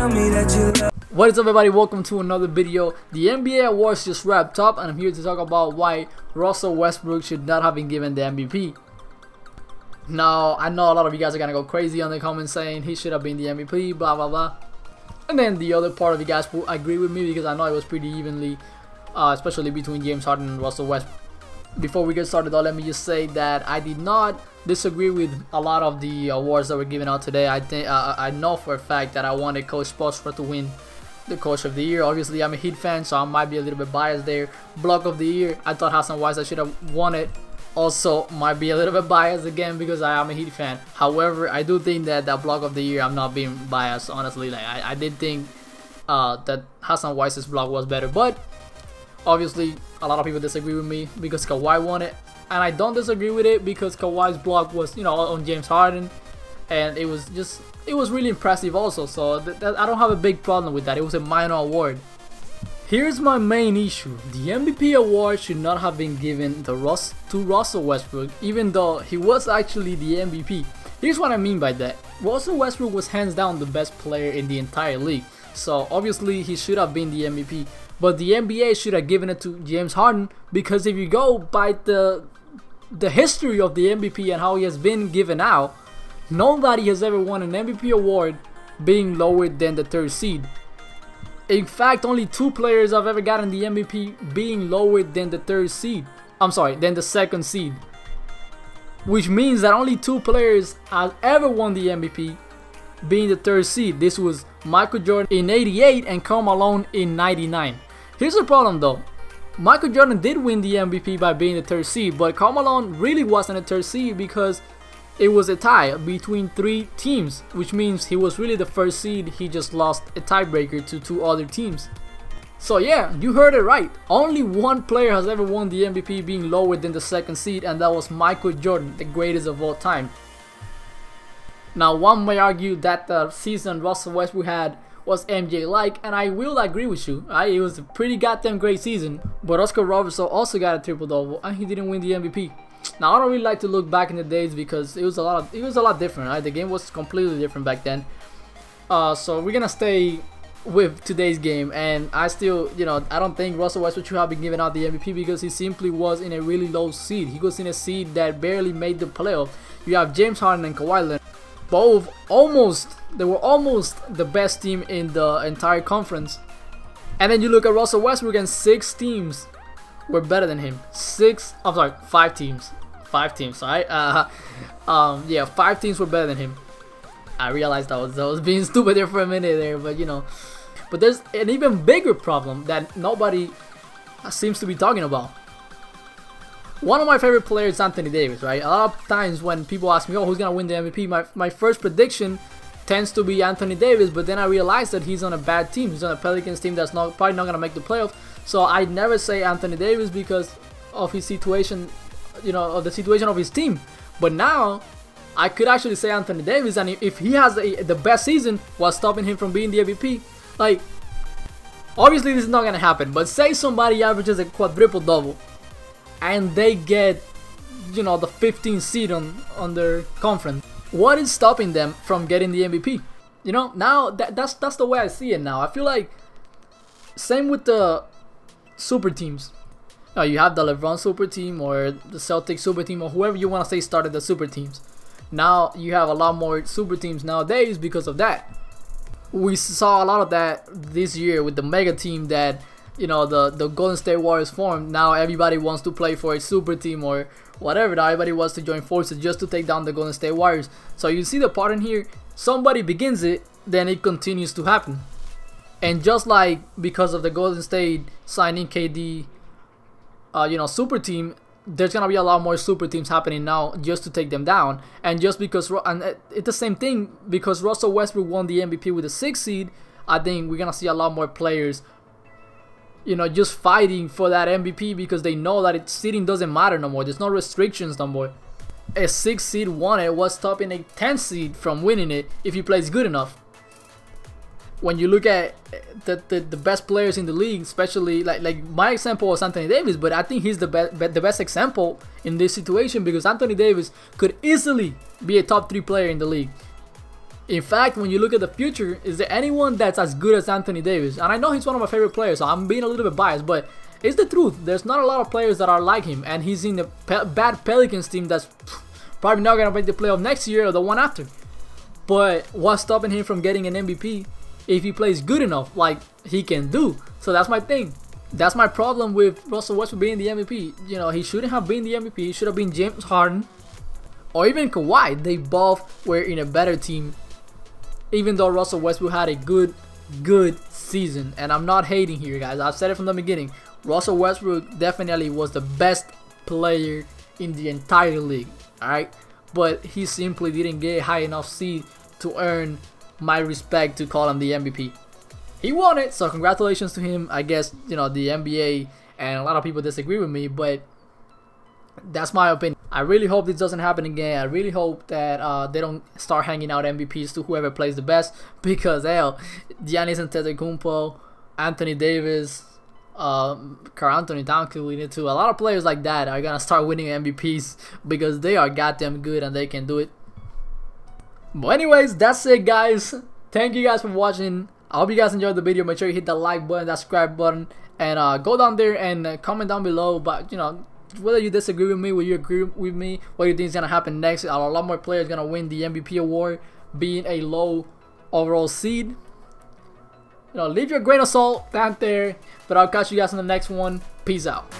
tell me that you love. What is up, everybody? Welcome to another video. The NBA awards just wrapped up, and I'm here to talk about why Russell Westbrook should not have been given the MVP. Now, I know a lot of you guys are gonna go crazy on the comments saying he should have been the MVP, blah blah blah. And then the other part of you guys will agree with me because I know it was pretty evenly, especially between James Harden and Russell Westbrook. Before we get started though, let me just say that I did not disagree with a lot of the awards that were given out today. I know for a fact that I wanted Coach Spoelstra to win the Coach of the Year. Obviously, I'm a Heat fan, so I might be a little bit biased there. Block of the Year, I thought Hassan Whiteside should have won it. Also, might be a little bit biased again because I am a Heat fan. However, I do think that Block of the Year, I'm not being biased, honestly. Like I did think that Hassan Whiteside's block was better, but obviously a lot of people disagree with me because Kawhi won it, and I don't disagree with it because Kawhi's block was, you know, on James Harden, and it was really impressive also. So I don't have a big problem with that. It was a minor award. Here's my main issue. The MVP award should not have been given to Russell Westbrook, even though he was actually the MVP. Here's what I mean by that. Russell Westbrook was hands down the best player in the entire league, so obviously he should have been the MVP. But the NBA should have given it to James Harden, because if you go by the history of the MVP and how he has been given out, nobody has ever won an MVP award being lower than the third seed. In fact, only 2 players have ever gotten the MVP being lower than the third seed. I'm sorry, than the second seed. Which means that only 2 players have ever won the MVP being the third seed. This was Michael Jordan in '88 and Karl Malone in '99. Here's the problem though. Michael Jordan did win the MVP by being the third seed, but Karl Malone really wasn't a third seed because it was a tie between 3 teams, which means he was really the first seed. He just lost a tiebreaker to 2 other teams. So yeah, you heard it right. Only 1 player has ever won the MVP being lower than the second seed, and that was Michael Jordan, the greatest of all time. Now, one may argue that the season Russell Westbrook had was MJ-like, and I will agree with you. It was a pretty goddamn great season, but Oscar Robertson also got a triple-double, and he didn't win the MVP. Now, I don't really like to look back in the days because it was a lot different. Right? The game was completely different back then. So we're gonna stay with today's game, and I still, you know, I don't think Russell Westbrook should have been given out the MVP because he simply was in a really low seed. He was in a seed that barely made the playoff. You have James Harden and Kawhi Leonard, both they were almost the best team in the entire conference. And then you look at Russell Westbrook and 6 teams were better than him. 5 teams. 5 teams, sorry. Yeah, 5 teams were better than him. I realized I was being stupid there for a minute there, but you know. But there's an even bigger problem that nobody seems to be talking about. One of my favorite players is Anthony Davis, right? A lot of times when people ask me, oh, who's gonna win the MVP, my first prediction tends to be Anthony Davis, but then I realize that he's on a bad team. He's on a Pelicans team that's probably not gonna make the playoffs. So I never say Anthony Davis because of his situation, you know, of the situation of his team. But now I could actually say Anthony Davis, and if he has the best season, what's stopping him from being the MVP? Like, obviously this is not gonna happen, but say somebody averages a quadruple double and they get, you know, the 15th seed on their conference. What is stopping them from getting the MVP? You know, now that's the way I see it now. I feel like same with the super teams. You have the LeBron super team or the Celtics super team or whoever you want to say started the super teams. Now you have a lot more super teams nowadays because of that. We saw a lot of that this year with the mega team that, you know, the Golden State Warriors formed. Now everybody wants to play for a super team or whatever. Now everybody wants to join forces just to take down the Golden State Warriors. So you see the pattern here. Somebody begins it, then it continues to happen. And just like because of the Golden State signing KD, you know, super team, there's gonna be a lot more super teams happening now just to take them down. And just because, and it's the same thing because Russell Westbrook won the MVP with a 6th seed, I think we're gonna see a lot more players, you know, just fighting for that MVP because they know that seeding doesn't matter no more. There's no restrictions no more. A 6th seed won it. What's stopping a 10th seed from winning it if he plays good enough? When you look at the best players in the league, especially like my example was Anthony Davis, but I think he's the best example in this situation because Anthony Davis could easily be a top 3 player in the league. In fact, when you look at the future, is there anyone that's as good as Anthony Davis? And I know he's one of my favorite players, so I'm being a little bit biased, but it's the truth. There's not a lot of players that are like him, and he's in the bad Pelicans team that's probably not going to make the playoff next year or the one after. But what's stopping him from getting an MVP if he plays good enough like he can do? So that's my thing. That's my problem with Russell Westbrook being the MVP. You know, he shouldn't have been the MVP. He should have been James Harden or even Kawhi. They both were in a better team, even though Russell Westbrook had a good season. And I'm not hating here, guys. I've said it from the beginning. Russell Westbrook definitely was the best player in the entire league, alright? But he simply didn't get a high enough seed to earn my respect to call him the MVP. He won it, so congratulations to him. I guess, you know, the NBA and a lot of people disagree with me, but that's my opinion. I really hope this doesn't happen again. I really hope that they don't start hanging out MVPs to whoever plays the best, because hell, Giannis Antetokounmpo, Anthony Davis, Karl Anthony Towns could win it too. A lot of players like that are gonna start winning MVPs because they are goddamn good and they can do it. But anyways, that's it, guys. Thank you guys for watching. I hope you guys enjoyed the video. Make sure you hit the like button, that subscribe button, and go down there and comment down below. But you know, whether you disagree with me, whether you agree with me, what you think is gonna happen next. Are a lot more players gonna win the MVP award, being a low overall seed? You know, leave your grain of salt down there. But I'll catch you guys in the next one. Peace out.